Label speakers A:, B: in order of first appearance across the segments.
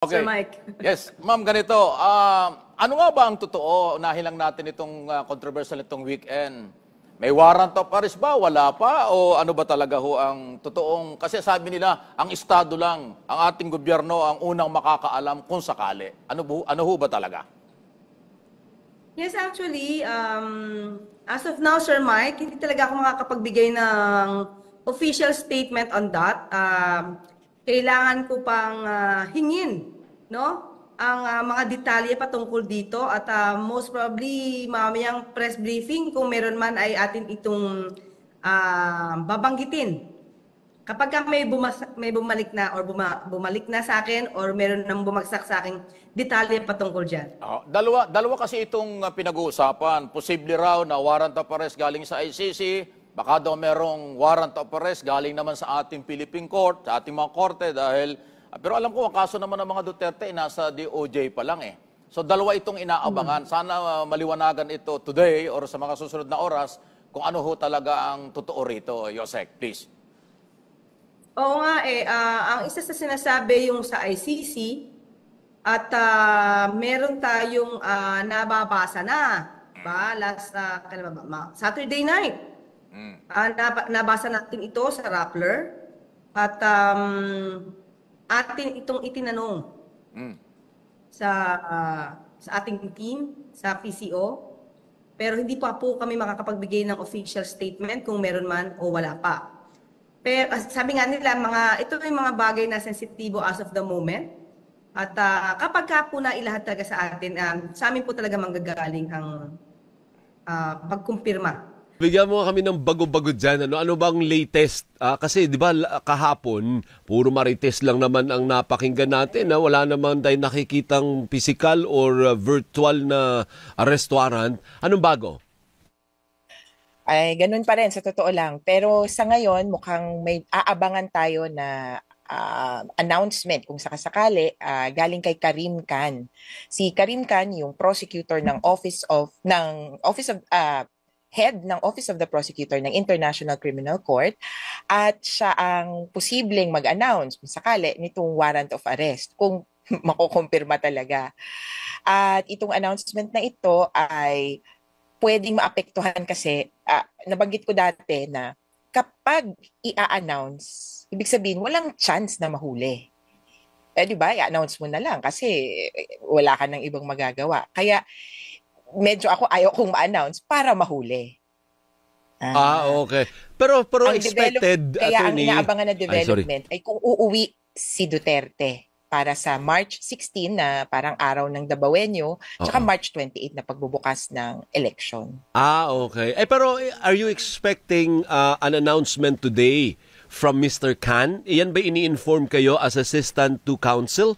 A: Sir
B: Okay.
A: Mike.
B: Yes, ma'am, ganito. Ano nga ba ang totoo? Unahin lang natin itong controversial itong weekend. May warrant of arrest ba? Wala pa? O ano ba talaga ho ang totoong... Kasi sabi nila, ang Estado lang, ang ating gobyerno, ang unang makakaalam kung sakali. Ano ho ba talaga?
A: Yes, actually, as of now, Sir Mike, hindi talaga ako makakapagbigay ng official statement on that. Kailangan ko pang hingin, no? Ang mga detalye patungkol dito at most probably mamayang press briefing kung meron man ay atin itong babanggitin. Kapag may bumalik na or bumalik na sa akin or meron nang bumagsak sa akin detalye patungkol diyan.
B: Dalawa kasi itong pinag-uusapan. Posible raw na warrant of arrest galing sa ICC. Baka daw merong warrant of arrest galing naman sa ating Philippine Court, sa ating mga korte dahil... pero alam ko, ang kaso naman ng mga Duterte, nasa DOJ pa lang eh. So dalawa itong inaabangan. Sana maliwanagan ito today or sa mga susunod na oras kung ano ho talaga ang totoo rito. Yosek, please.
A: Oo nga ang isa sa sinasabi yung sa ICC at meron tayong nababasa na ba last kailan ba? Saturday night. Nabasa natin ito sa Rappler at atin itong itinanong sa sa ating team sa PCO pero hindi pa po kami makakapagbigay ng official statement kung meron man o wala pa. Pero sabi nga nila, ito yung mga bagay na sensitibo as of the moment. At kapag ka po na ilahat talaga sa atin, sa amin po talaga manggagaling ang pagkumpirma.
C: Bigyan mo kami ng bago-bago dyan. Ano bang latest? Kasi di ba kahapon, puro marites lang naman ang napakinggan natin. Wala naman tayo nakikitang physical or virtual na arrest warrant. Anong bago?
D: Ay, ganun pa rin sa totoo lang. Pero sa ngayon, mukhang may aabangan tayo na announcement kung sakasakali galing kay Karim Khan. Si Karim Khan, yung prosecutor ng head ng Office of the Prosecutor ng International Criminal Court at siya ang posibleng mag-announce kung sakali nitong warrant of arrest kung makukumpirma talaga. At itong announcement na ito ay pwedeng maapektuhan kasi, nabanggit ko dati na kapag i-announce, ibig sabihin, walang chance na mahuli. Di ba? I-announce mo na lang kasi wala ka ng ibang magagawa. Kaya, medyo ayaw kong ma-announce para mahuli.
C: Okay. Pero expected,
D: kaya
C: attorney...
D: ang inaabangan na development ay kung uuwi si Duterte para sa March 16 na parang araw ng Dabawenyo, tsaka March 28 na pagbubukas ng election.
C: Okay. Pero are you expecting an announcement today from Mr. Khan? Iyan ba ini-inform kayo as assistant to counsel?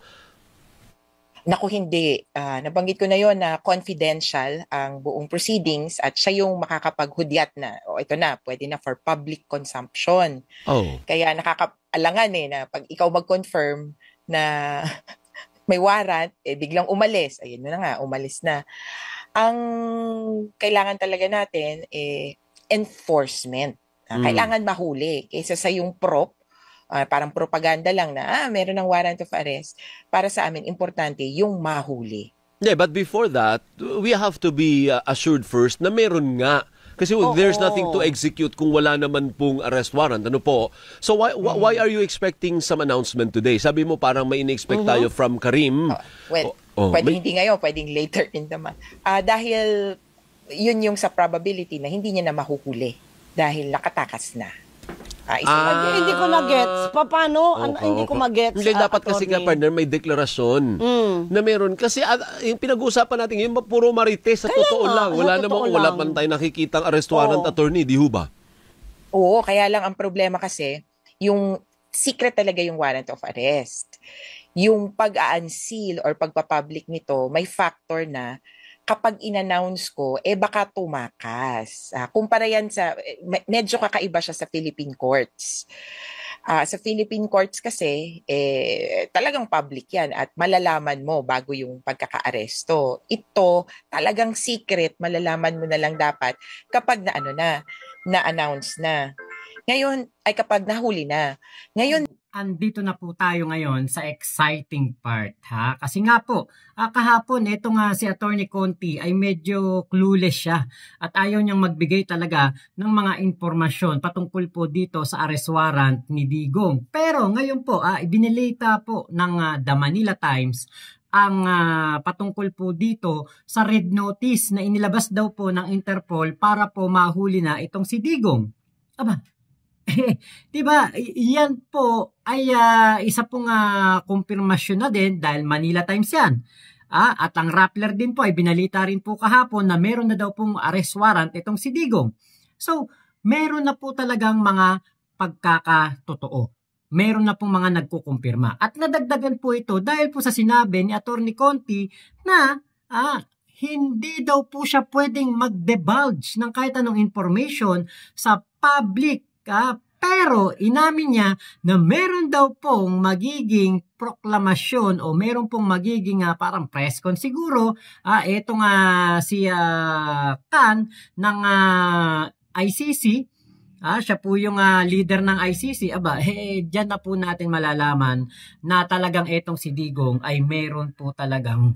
D: Naku, hindi. Nabanggit ko na yon na confidential ang buong proceedings at siya yung makakapaghudyat na, ito na, pwede na for public consumption. Kaya nakakaalangan na pag ikaw mag-confirm na may warrant, biglang umalis. Ayun na nga, umalis na. Ang kailangan talaga natin, enforcement. Kailangan mahuli. Kaysa sa yung parang propaganda lang na, meron ng warrant of arrest. Para sa amin, importante yung mahuli.
C: Yeah, but before that, we have to be assured first na meron nga. Kasi there's nothing to execute kung wala naman pong arrest warrant. Ano po? So why are you expecting some announcement today? Sabi mo parang may in-expect tayo from Karim.
D: Pwedeng hindi ngayon, pwedeng later in the month. Dahil yun yung sa probability na hindi niya na mahuhuli dahil nakatakas na.
E: Hindi ko na-gets. Paano? Hindi ko ma-gets.
C: Hindi, dapat kasi ka, partner, may deklarasyon na meron. Kasi yung pinag-uusapan natin, yung puro marites sa totoo lang. Wala man tayo nakikitang arrest warrant, attorney, di ho ba?
D: Oo, kaya lang ang problema kasi, yung secret talaga yung warrant of arrest. Yung pag-a-unseal or pagpapublic nito, may factor na kapag in-announce ko, baka tumakas. Kumpara yan medyo kakaiba siya sa Philippine courts. Sa Philippine courts kasi, talagang public yan at malalaman mo bago yung pagkaka-aresto. Ito, talagang secret, malalaman mo na lang dapat kapag na-announce na. Ngayon, ay kapag nahuli na. Ngayon,
F: andito na po tayo ngayon sa exciting part, ha? Kasi nga po, kahapon itong si Attorney Conti ay medyo clueless siya at ayaw niyang magbigay talaga ng mga impormasyon patungkol po dito sa arrest warrant ni Digong. Pero ngayon po, ibinilita po ng The Manila Times ang patungkol po dito sa red notice na inilabas daw po ng Interpol para po mahuli na itong si Digong. Aba, diba, yan po ay isa pong kumpirmasyon na din dahil Manila Times yan. At ang Rappler din po ay binalita rin po kahapon na meron na daw pong arrest warrant itong si Digong. So, meron na po talagang mga pagkakatotoo. Meron na pong mga nagkukumpirma. At nadagdagan po ito dahil po sa sinabi ni Attorney Conti na hindi daw po siya pwedeng mag-divulge ng kahit anong information sa public. Pero inamin niya na meron daw pong magiging proklamasyon o meron pong magiging parang press con siguro etong si Khan ng ICC. Siya po yung leader ng ICC. Diyan na po natin malalaman na talagang etong si Digong ay meron po talagang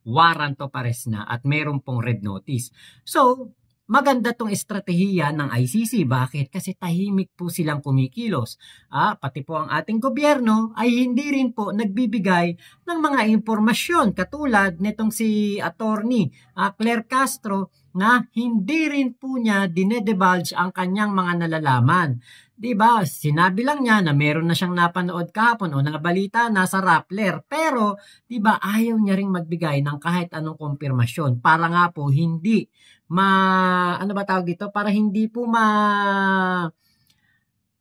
F: warrant of arrest na at meron pong red notice. So, maganda tong estratehiya ng ICC. Bakit? Kasi tahimik po silang kumikilos. Pati po ang ating gobyerno ay hindi rin po nagbibigay ng mga impormasyon katulad nitong si Attorney Claire Castro na hindi rin po niya dinedivulge ang kanyang mga nalalaman. Diba? Sinabi lang niya na meron na siyang napanood kahapon o nabalita na sa Rappler. Pero, diba, ayaw niya ring magbigay ng kahit anong kumpirmasyon para nga po hindi para hindi po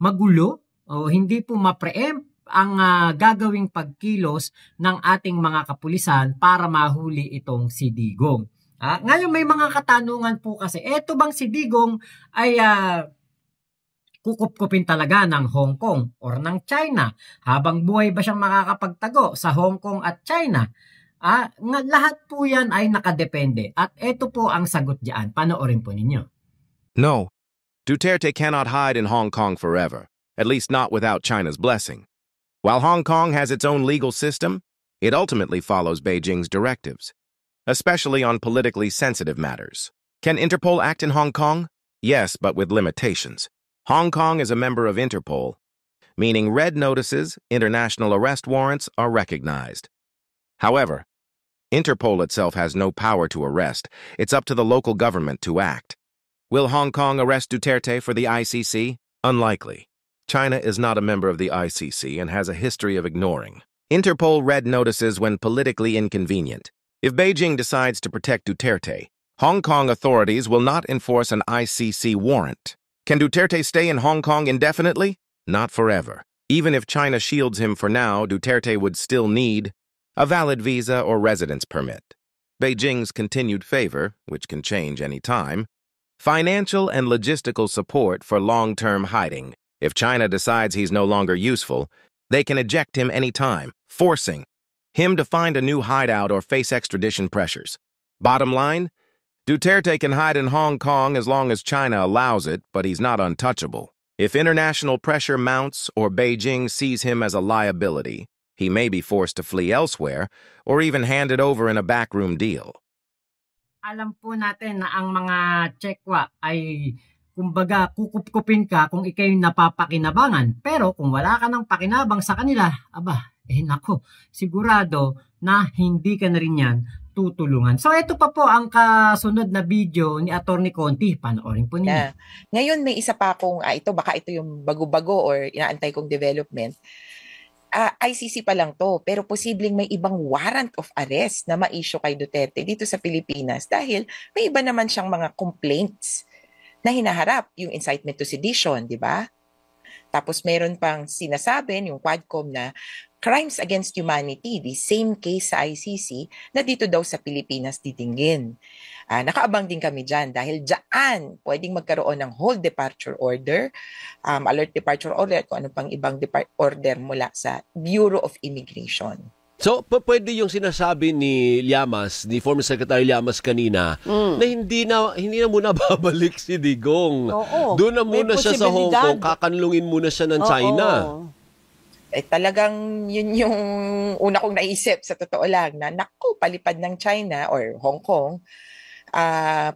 F: magulo o hindi po ma-preempt ang gagawing pagkilos ng ating mga kapulisan para mahuli itong si Digong. Ngayon may mga katanungan po kasi, eto bang si Digong ay kukup-kupin talaga ng Hong Kong or ng China? Habang buhay ba siyang makakapagtago sa Hong Kong at China? Lahat po yan ay nakadepende. At eto po ang sagot diyan. Panoorin po ninyo.
G: No, Duterte cannot hide in Hong Kong forever, at least not without China's blessing. While Hong Kong has its own legal system, it ultimately follows Beijing's directives, especially on politically sensitive matters. Can Interpol act in Hong Kong? Yes, but with limitations. Hong Kong is a member of Interpol, meaning red notices, international arrest warrants are recognized. However, Interpol itself has no power to arrest. It's up to the local government to act. Will Hong Kong arrest Duterte for the ICC? Unlikely. China is not a member of the ICC and has a history of ignoring Interpol red notices when politically inconvenient. If Beijing decides to protect Duterte, Hong Kong authorities will not enforce an ICC warrant. Can Duterte stay in Hong Kong indefinitely? Not forever. Even if China shields him for now, Duterte would still need a valid visa or residence permit, Beijing's continued favor, which can change any time, financial and logistical support for long-term hiding. If China decides he's no longer useful, they can eject him any time, forcing him to find a new hideout or face extradition pressures. Bottom line, Duterte can hide in Hong Kong as long as China allows it, but he's not untouchable. If international pressure mounts or Beijing sees him as a liability, he may be forced to flee elsewhere or even handed over in a backroom deal.
F: Alam po natin na ang mga Chekwa ay kumbaga kukup-kupin ka kung ikay napapakinabangan. Pero kung wala ka ng pakinabang sa kanila, nako, sigurado na hindi ka na rin yan tutulungan. So ito pa po ang kasunod na video ni Attorney Conti. Panoorin po niya.
D: Ngayon may isa pa akong, baka ito yung bago-bago or inaantay kong development. ICC pa lang to, pero posibleng may ibang warrant of arrest na ma-issue kay Duterte dito sa Pilipinas dahil may iba naman siyang mga complaints na hinaharap, yung incitement to sedition, di ba? Tapos meron pang sinasabi yung Quadcom na crimes against humanity, the same case sa ICC na dito daw sa Pilipinas titinggin. Nakaabang din kami dyan dahil dyan pwedeng magkaroon ng hold departure order, alert departure order, kung ano pang ibang order mula sa Bureau of Immigration.
C: So, pwede yung sinasabi ni Llamas, ni former Secretary Llamas kanina, na hindi na muna babalik si Digong.
E: Oo,
C: doon na muna siya sa Hong Kong, kakanlungin muna siya ng China.
D: talagang yun yung una kong naisip sa totoo lang na naku, palipad ng China or Hong Kong,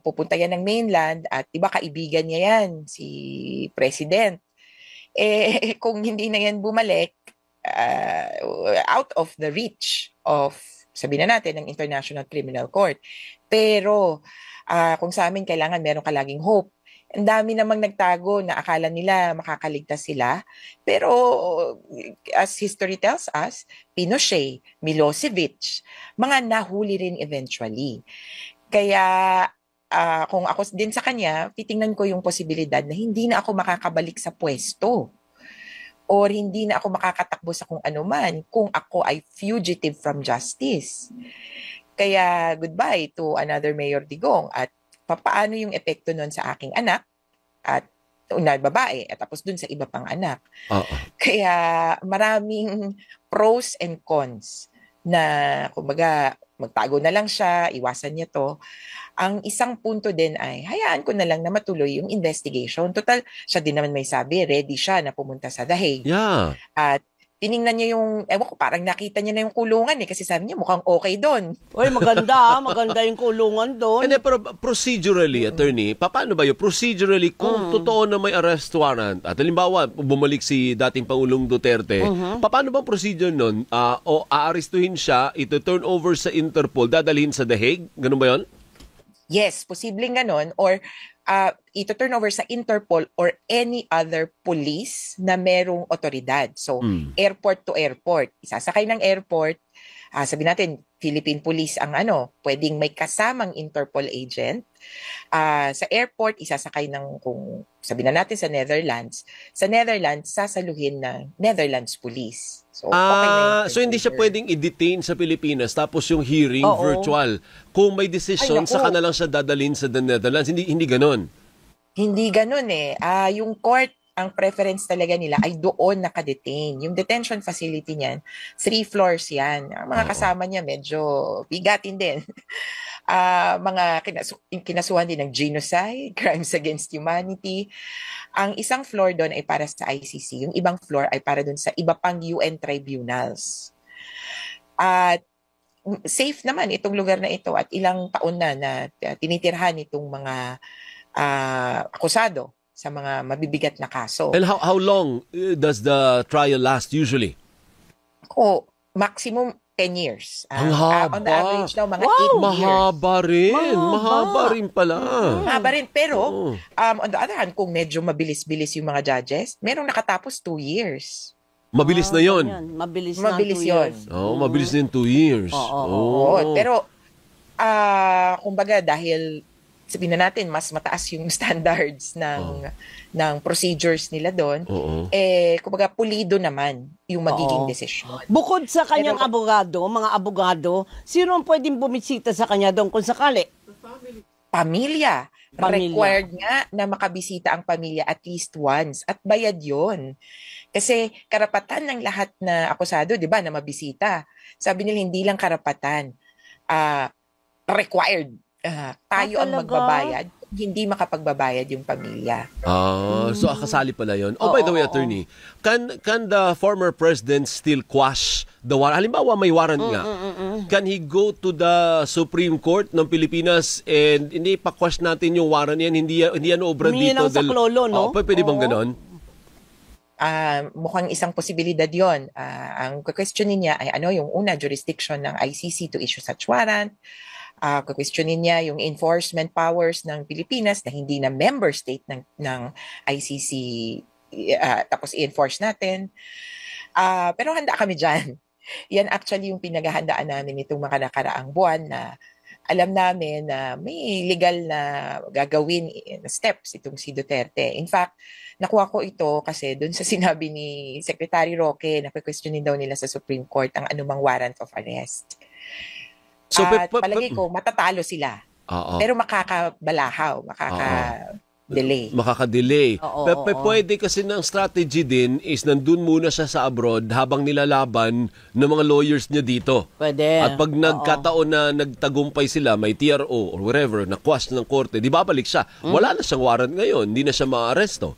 D: pupunta yan ng mainland at iba kaibigan niya yan, si President. Kung hindi na yan bumalik, out of the reach of, sabihin na natin, ng International Criminal Court. Pero kung sa amin, kailangan meron ka laging hope. Ang dami namang nagtago na akala nila makakaligtas sila. Pero as history tells us, Pinochet, Milosevic, mga nahuli rin eventually. Kaya kung ako din sa kanya, titingnan ko yung posibilidad na hindi na ako makakabalik sa pwesto or hindi na ako makakatakbo sa kung ano man kung ako ay fugitive from justice. Kaya goodbye to another Mayor Digong at paano yung epekto nun sa aking anak at una babae at tapos dun sa iba pang anak. Kaya maraming pros and cons na kumbaga magtago na lang siya, iwasan niya to. Ang isang punto din ay hayaan ko na lang na matuloy yung investigation. Total, siya din naman may sabi, ready siya na pumunta sa The Hague.
C: Yeah.
D: At tiningnan niya yung, ewan ko, parang nakita niya na yung kulungan kasi sabi niya mukhang okay doon.
E: Uy, maganda, maganda yung kulungan doon.
C: Pero procedurally, attorney, paano ba yun? Procedurally, kung totoo na may arrest warrant, at halimbawa, bumalik si dating Pangulong Duterte, paano bang procedure nun? O aarestuhin siya, ito turn over sa Interpol, dadalhin sa The Hague? Ganun ba yun?
D: Yes, posibleng ganon. Or ito turn over sa Interpol or any other police na merong otoridad. So, airport to airport. Isasakay ng airport, sabihin natin, Philippine Police ang pwedeng may kasamang Interpol agent. Sa airport, isasakay ng, kung sabihin na natin sa Netherlands, sasaluhin ng Netherlands Police. So, okay na yun.
C: So hindi siya pwedeng i-detain sa Pilipinas tapos yung hearing virtual. Kung may decision, saka na lang siya dadalhin sa the Netherlands. Hindi ganon.
D: Hindi ganon yung court, ang preference talaga nila ay doon nakadetain. Yung detention facility niyan, 3 floors yan. Ang mga kasama niya medyo bigatin din. Mga kinasuhan din ng genocide, crimes against humanity. Ang isang floor doon ay para sa ICC. Yung ibang floor ay para doon sa iba pang UN tribunals. At safe naman itong lugar na ito at ilang taon na tinitirhan itong mga akusado sa mga mabibigat na kaso.
C: And how long does the trial last usually?
D: Maximum 10 years.
C: Ang haba.
D: On the average daw, mga 8 years.
C: Mahaba rin. Mahaba rin pala.
D: Mahaba rin. Pero, on the other hand, kung medyo mabilis-bilis yung mga judges, merong nakatapos 2 years.
C: Mabilis na yon.
E: Mabilis
D: yun.
C: Mabilis na yung 2 years.
D: Pero, kumbaga, dahil sabihin na natin, mas mataas yung standards ng procedures nila doon, kumbaga pulido naman yung magiging desisyon.
E: Bukod sa kanyang mga abogado, sino ang pwedeng bumisita sa kanya doon kung sakali?
D: Pamilya. Required nga na makabisita ang pamilya at least once. At bayad yon. Kasi karapatan ng lahat na akusado, di ba, na mabisita. Sabi nila, hindi lang karapatan. Required. Tayo ang magbabayad, hindi makapagbabayad yung pamilya.
C: So kasali pala yun. By the way, attorney, can the former president still quash the warrant? Halimbawa, may warrant nga. Can he go to the Supreme Court ng Pilipinas and hindi pa-quash natin yung warrant yan? Hindi yan obra dito.
E: Hindi sa klolo, no?
C: Pwede bang ganon?
D: Mukhang isang posibilidad yon. Ang questionin niya ay yung una, jurisdiction ng ICC to issue such warrant. Questionin niya yung enforcement powers ng Pilipinas na hindi na member state ng ICC tapos i-enforce natin. Pero handa kami dyan. Yan actually yung pinaghahandaan namin itong mga nakaraang buwan na alam namin na may legal na gagawin na steps itong si Duterte. In fact, nakuha ko ito kasi doon sa sinabi ni Secretary Roque na questionin daw nila sa Supreme Court ang anumang warrant of arrest. So, palagi ko, matatalo sila. Pero makakabalahaw, makaka-delay.
C: Makaka-delay. Pwede kasi ng strategy din is nandun muna siya sa abroad habang nilalaban ng mga lawyers niya dito.
E: Pwede.
C: At pag nagkataon na nagtagumpay sila, may TRO or whatever, na-quash ng korte, di babalik siya. Wala na siyang warrant ngayon, hindi na siya ma-aresto.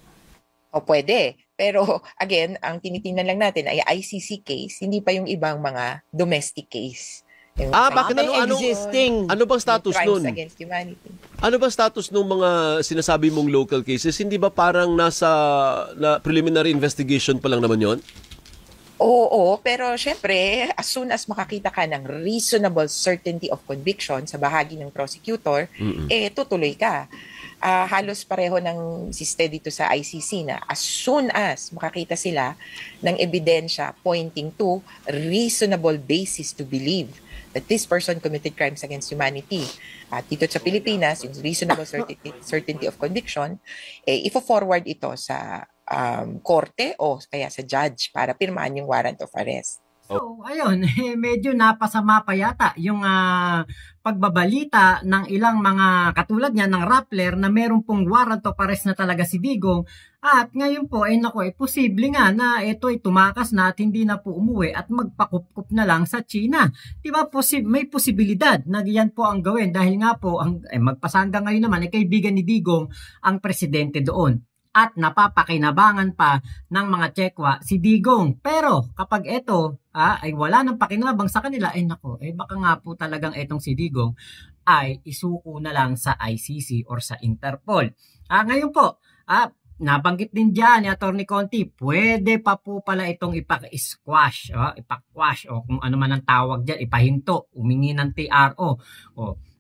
D: Pwede. Pero again, ang tinitingnan lang natin ay ICC case, hindi pa yung ibang mga domestic case. Yung
C: bakit
E: existing.
C: ano bang status
D: crimes
C: nun?
D: against humanity.
C: Ano ba status ng mga sinasabi mong local cases? Hindi ba parang nasa preliminary investigation pa lang naman yon?
D: Oo, pero syempre, as soon as makakita ka ng reasonable certainty of conviction sa bahagi ng prosecutor, tutuloy ka. Halos pareho ng siste dito sa ICC na as soon as makakita sila ng ebidensya pointing to reasonable basis to believe that this person committed crimes against humanity. At dito sa Pilipinas, yung reasonable certainty of conviction, ifo-forward ito sa korte o kaya sa judge para pirmahan yung warrant of arrest.
F: So, ayun, medyo napasama pa yata yung pagbabalita ng ilang mga katulad niya ng Rappler na meron pong warrant of arrest na talaga si Digong. At ngayon po, posible nga na ito ay tumakas na at hindi na po umuwi at magpakupkup na lang sa China. Diba, may posibilidad na yan po ang gawin dahil nga po, magpasanga ngayon naman, kaibigan ni Digong ang presidente doon. At napapakinabangan pa ng mga Chekwa si Digong. Pero kapag ito ay wala nang pakinabang sa kanila, baka nga po talagang itong si Digong ay isuko na lang sa ICC or sa Interpol. Ngayon po, nabanggit din dyan ni Atty. Conti, pwede pa po pala itong ipak-squash, ipak-quash o kung ano man ang tawag dyan, ipahinto, umingi ng TRO.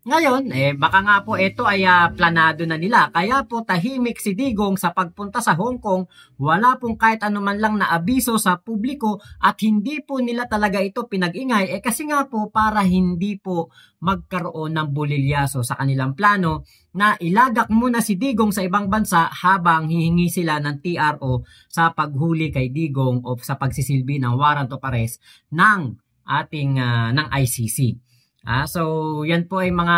F: Ngayon, baka nga po ito ay planado na nila. Kaya po tahimik si Digong sa pagpunta sa Hong Kong. Wala pong kahit anuman lang na abiso sa publiko at hindi po nila talaga ito pinag-ingay. Kasi nga po para hindi po magkaroon ng bulilyaso sa kanilang plano na ilagak muna si Digong sa ibang bansa habang hihingi sila ng TRO sa paghuli kay Digong o sa pagsisilbi ng warrant of arrest ng ating ng ICC. So, yan po ay mga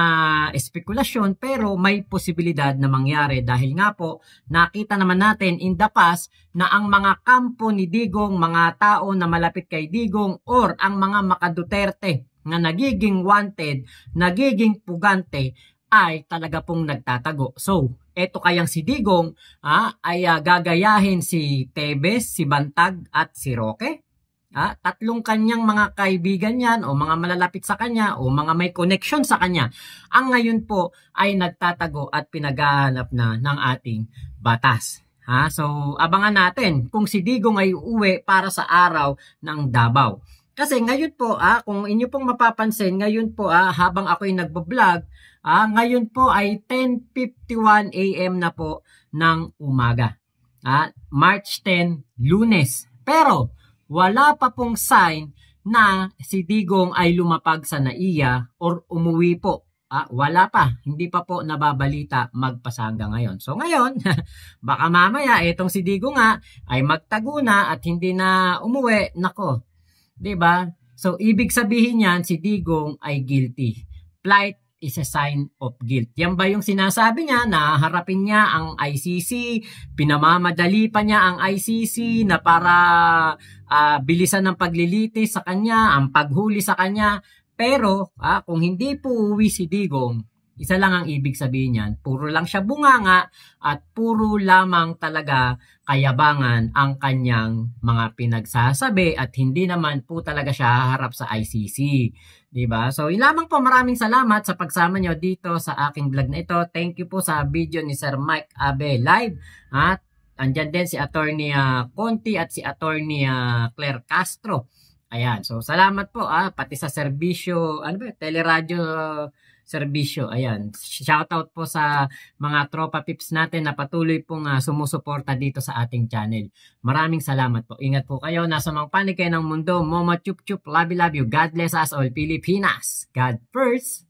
F: espekulasyon pero may posibilidad na mangyari dahil nga po nakita naman natin in the past na ang mga kampo ni Digong, mga tao na malapit kay Digong or ang mga makaduterte na nagiging wanted, nagiging pugante ay talaga pong nagtatago. So, eto kayang si Digong ay gagayahin si Tebes, si Bantag at si Roque. Tatlong kanyang mga kaibigan yan o mga malalapit sa kanya o mga may connection sa kanya ang ngayon po ay nagtatago at pinaghahanap na ng ating batas. So abangan natin kung si Digong ay uuwi para sa araw ng Davao. Kasi ngayon po kung inyo pong mapapansin ngayon po habang ako'y nagbo-vlog ngayon po ay 10:51 AM na po ng umaga. March 10, Lunes. Pero wala pa pong sign na si Digong ay lumapag sa NAIA or umuwi po. Wala pa. Hindi pa po nababalita magpasanga ngayon. So ngayon, baka mamaya itong si Digong ay magtago na at hindi na umuwi. Nako. 'Di ba? So ibig sabihin niyan si Digong ay guilty. Flight is a sign of guilt. Yan ba yung sinasabi niya na harapin niya ang ICC, pinamamadali pa niya ang ICC na para bilisan ng paglilitis sa kanya, ang paghuli sa kanya. Pero kung hindi po uwi si Digong, isa lang ang ibig sabihin niyan, puro lang siya bunganga at puro lamang talaga kayabangan ang kanyang mga pinagsasabi at hindi naman po talaga siya haharap sa ICC. Diba? So, lamang po, maraming salamat sa pagsama nyo dito sa aking vlog na ito. Thank you po sa video ni Sir Mike Abe Live. At andyan din si Atty. Conti at si Atty. Claire Castro. Ayan. So, salamat po pati sa serbisyo, teleradyo serbisyo. Ayan. Shoutout po sa mga tropa pips natin na patuloy pong sumusuporta dito sa ating channel. Maraming salamat po. Ingat po kayo. Nasa mga panig kayo ng mundo. Momo chup chup. Love you. God bless us all. Pilipinas. God first.